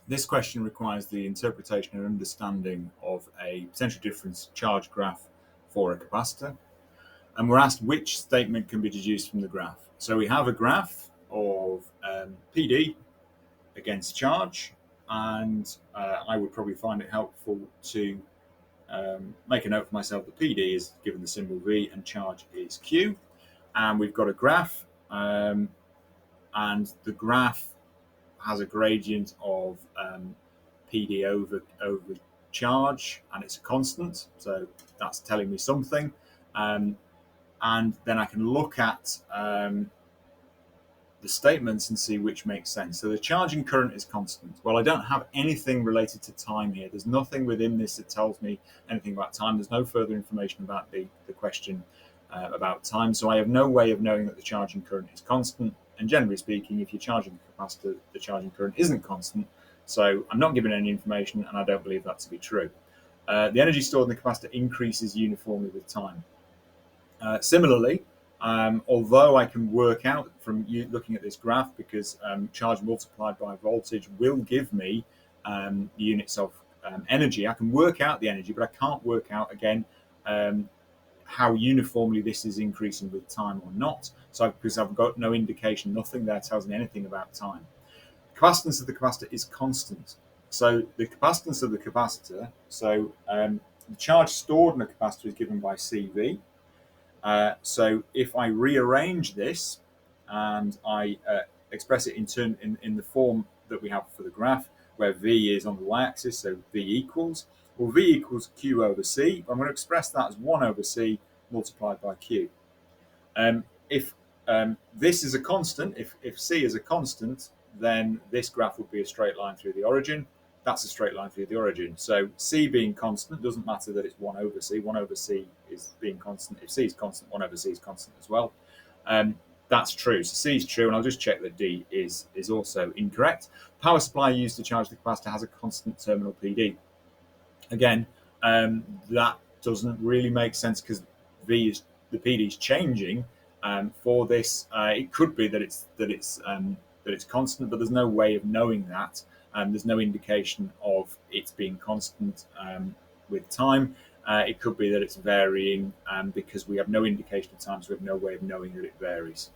This question requires the interpretation and understanding of a potential difference charge graph for a capacitor. And we're asked which statement can be deduced from the graph. So we have a graph of PD against charge, and I would probably find it helpful to make a note for myself that PD is given the symbol V and charge is Q. And we've got a graph, and the graph has a gradient of PD over charge, and it's a constant, so that's telling me something. And then I can look at the statements and see which makes sense. So the charging current is constant. Well, I don't have anything related to time here. There's nothing within this that tells me anything about time. There's no further information about the question about time. So I have no way of knowing that the charging current is constant. And generally speaking, if you're charging a capacitor, the charging current isn't constant. So I'm not given any information, and I don't believe that to be true. The energy stored in the capacitor increases uniformly with time. Similarly, although I can work out from you looking at this graph, because charge multiplied by voltage will give me the units of energy, I can work out the energy, but I can't work out, again, how uniformly this is increasing with time or not. So because I've got no indication, nothing there tells me anything about time. Capacitance of the capacitor is constant. So the capacitance of the capacitor, the charge stored in a capacitor is given by CV. So if I rearrange this and I express it in the form that we have for the graph, where V is on the y-axis, so V equals, well, V equals Q over C. I'm going to express that as 1 over C multiplied by Q. If this is a constant, if C is a constant, then this graph would be a straight line through the origin. That's a straight line through the origin. So C being constant, doesn't matter that it's 1 over C. 1 over C is being constant. If C is constant, 1 over C is constant as well. That's true. So C is true, and I'll just check that D is also incorrect. Power supply used to charge the capacitor has a constant terminal PD. Again, that doesn't really make sense because the PD is changing. For this, it could be that it's constant, but there's no way of knowing that. There's no indication of it being constant with time. It could be that it's varying because we have no indication of time, so we have no way of knowing that it varies.